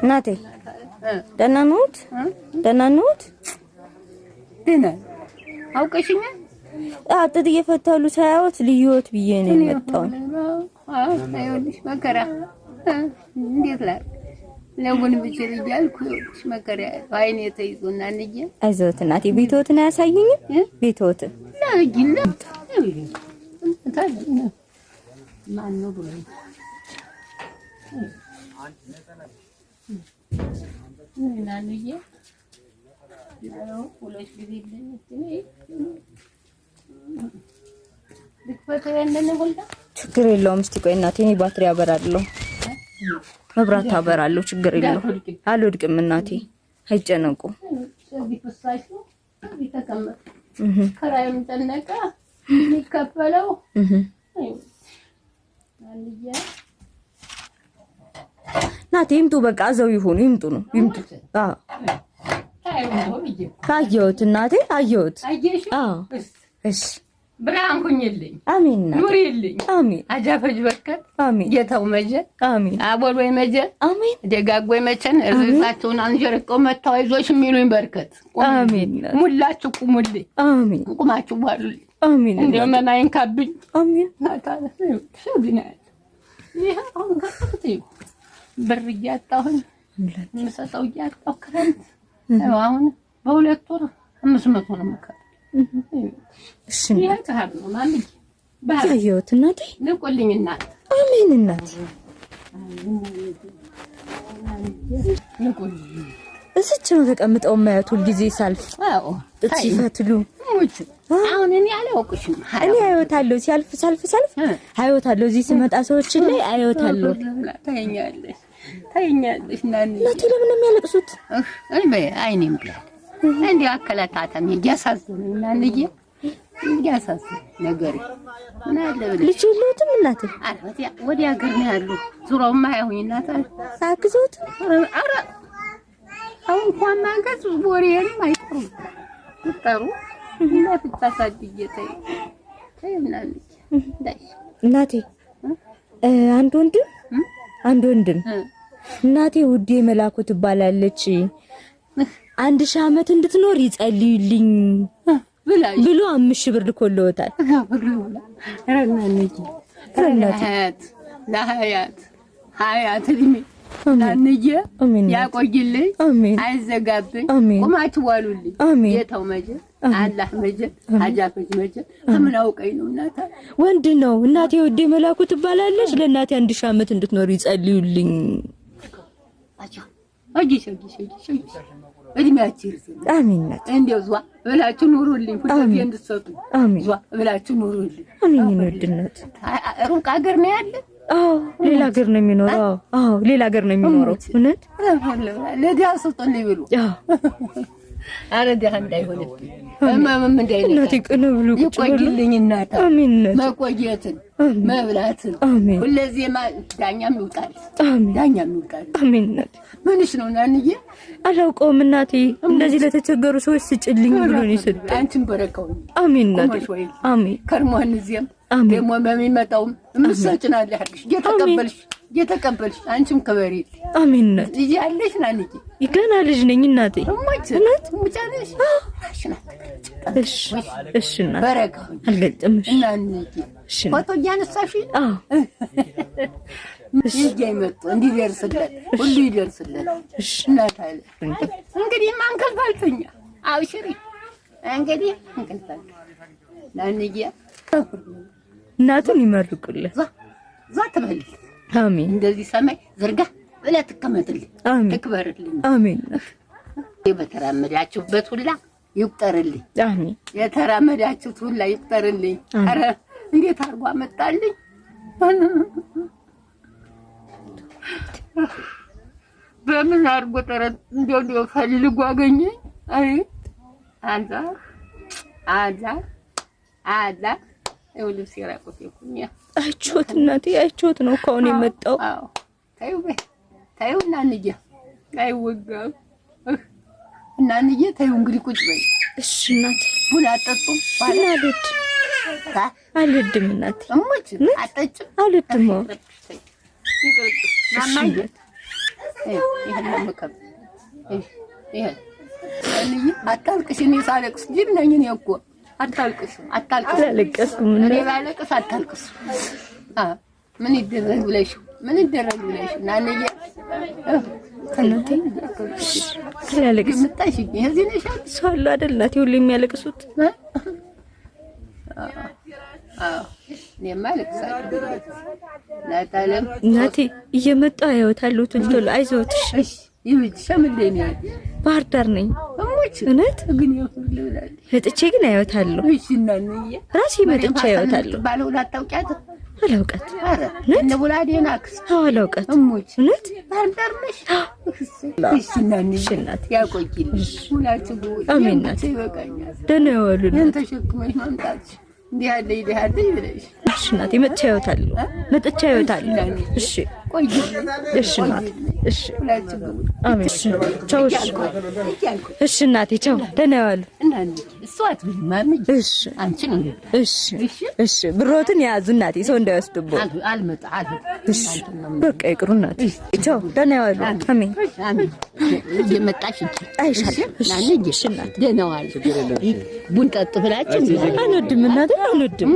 እናቴ ደህና ነዎት? ደህና ነዎት? ደህና አውቀሽኛ? ጥጥ እየፈታሉ ሳያወት ልዩት ብዬ ነው የመጣው። አይወልሽ መከራ እንዴት ላይ ለምን ብቻ ይያልኩ መከራ አይኔ ተይዞና እንጂ አይዞት እናቴ ቤቶትን አያሳዩኝ ቤቶት ላግና ማን ነው ብሎ ናንዬ ያው ሁለት ጊዜ ችግር የለውም። እስቲ ቆይ እናቴ እኔ ባትሪ አበራለሁ መብራት አበራለሁ ችግር የለውም። አልወድቅም እናቴ አይጨነቁ። ከራይም ተነቃ ይከፈለው እናቴ ይምጡ በቃ እዛው ይሁኑ ይምጡ ነው ይምጡ። አየሁት እናቴ አየሁት። አዎ እሺ ብርሃን ሁኝልኝ አሜን ኑሪልኝ አሜን አጃፈጅ በርከት አሜን ጌታው መጀ አሜን አቦል ወይ መጀ አሜን ደጋግወይ መቸን እርዛቸውን አንጀርቀው መታው አይዞሽ የሚሉኝ በርከት አሜን ሙላችሁ ቁሙልኝ አሜን ቁማችሁ ባሉልኝ አሜን እንደው መናይን ካብኝ አሜን ናታለ ሸብና ይሄ አሁን ከፍተው ብር እያጣሁኝ ምሰጠው እያጣሁ ክረምት አሁን በሁለት ወር 500 ነው መከራ እሺ ያታሃብ ነው ማንኝ ባየሁት እናቴ ልቆልኝ እናት አሜን እናቴ እዚች ነው ተቀምጠው ማያት ሁሉ ጊዜ ሳልፍ አዎ እትፈትሉ አሁን እኔ አላውቅሽም እኔ አየውታለሁ ሲያልፍ ሳልፍ አየውታለሁ እዚህ ስመጣ ሰዎችን ላይ አየውታለሁ ታየኛለሽ እናቴ ለምን ነው የሚያለቅሱት እኔ አይኔም ብላል እንዴ አከላታተም ያሳዝነኝ እናንዬ ያሳዝነኝ ነገር ምን አለ ልጅ የለውም እናቴ አረቲያ ወዲያ ሀገር ነው ያሉ ዙሮማ ያሁኝ እናታ አክዞት አረ አሁን እንኳን ማንገስ ወሬን አይጠሩ ይጠሩ ለፍታሳድየተይ እናቴ አንድ ወንድም እናቴ ውዴ መላኩ ትባላለች 1000 ዓመት እንድትኖር ይጸልዩልኝ ብሎ 5000 ብር ልኮልዎታል። ለሀያት እድሜ ናንዬ ያቆይልኝ አይዘጋብኝ ቁማችሁ ዋሉልኝ ጌታው መጀን አላህ መጀን አጃፈጅ መጀን ምን አውቀኝ ነው እናታ ወንድ ነው እናቴ ውዴ መላኩ ትባላለች ለእናቴ 1000 ዓመት እንድትኖር ይጸልዩልኝ አጂሽ እድሜያችሁ አሜን እንደው ዟ ብላችሁ ኑሩልኝ ሁሌ እንድትሰጡ ዟ ብላችሁ ኑሩልኝ አሜን ወድነት ሩቅ ሀገር ነው ያለ አዎ ሌላ ሀገር ነው የሚኖረው አዎ ሌላ ሀገር ነው የሚኖረው እውነት ለዲያ ሰጥልኝ ብሎ አረ ዲያ እንዳይሆንብኝ እማምም እንዳይነካ እናቴ ቀነ ብሎ ይቆይልኝ እናታ አሜን መቆየትን መብላትን ሁለዚህ ዳኛም ይውጣል አሜን ምንሽ ነው ናንዬ አላውቀውም እናቴ እንደዚህ ለተቸገሩ ሰዎች ስጭልኝ ብሎ ነው ይሰጣ አንቺን በረከው አሜን እናቴ አሜን ከርሞን እዚያም ደሞ በሚመጣውም ምሰጭናል ያልሽ የተቀበልሽ አንቺም ከበሪ አሜን እናቴ ልጅ ያለሽ ናንዬ ይገና ልጅ ነኝ እናቴ ሙጫነሽ እሺ እናቴ በረከው አልገጠምሽ እናንዬ ፎቶ ያነሳሽ ይገይመጥ እንዲደርስለት ሁሉ ይደርስለት እናታለ እንግዲህ ማንከልፋልተኛ አውሽሪ እንግዲህ ማንከልፋል ናንዬ እናቱን ይመርቁልህ ዛትበል አሜን እንደዚህ ሰማይ ዘርጋ ብለህ ትከመጥልኝ ትክበርልኝ አሜን የተራመዳችሁበት ሁላ ይቁጠርልኝ አሜን የተራመዳችሁት ሁላ ይቁጠርልኝ አረ እንዴት አርጓ መጣልኝ በምን አርጎ ተረት እንደው ፈልጎ አገኘኝ አይ አዛ ይኸውልህ ሲራቆት ይኩኛ አይቾት እናቴ አይቾት ነው ከሆነ የመጣው አዎ ታዩ እናንዬ አይወጋም እናንዬ ታዩ እንግዲህ ቁጭ በይ እሺ እናቴ ቡና አጠጡ አልወድም እናቴ እሙች አጠጭ አልወድም ማማዬ ይሄን መከብ ይሄ እኔ አታልቅሽ እኔ ሳለቅስ ጅል ነኝ እኔ እኮ አታልቅሽ አላለቀስኩም እኔ ባለቅስ አታልቅስ ምን ይደረግ ብለሽ ናንዬ ከናቴ አላለቅስ ምጣሽ እዚህ ነሽ ሰው አይደል እናቴ ሁሉ የሚያለቅሱት እናቴ እየመጣ ያወታሉ ቶሎ አይዞትሽ እሺ ይብጅ ሸምልኝ ባህር ዳር ነኝ እውነት ግን ይወልላል መጥቼ ግን አያወታለሁ እሺ እናንዬ ራሴ መጥቼ አያወታለሁ ባለውላት ታውቂያት አላውቃት አረ እነ ወላዴናክስ አላውቃት እውነት ባህር ዳር ነሽ እሺ እናንዬ ያቆይልሽ ሁላችሁ አሜን ይበቃኛል ደህና ዋሉ እንተ ሸክመሽ ማምጣት እንዲህ አለ ይብለሽ እሺ እናቴ መጥቼ አያወታለሁ እሺ ቆይ እሺ እናቴ እሺ አሜን ቻው እሺ እናቴ ቻው ደህና ዋሉ እናንዬ እሷት ማምጂ እሺ አንቺ ነው እሺ ብሮትን ያዙ እናቴ ሰው እንዳይወስድብኝ አልመጣ እሺ በቃ ይቅሩ እናቴ ቻው ደህና ዋሉ አሜን እየመጣሽ አይሻልም እሺ እናቴ ደህና ዋሉ ቡን ጠጡ ብላችሁ አልወድም እናቴ አልወድም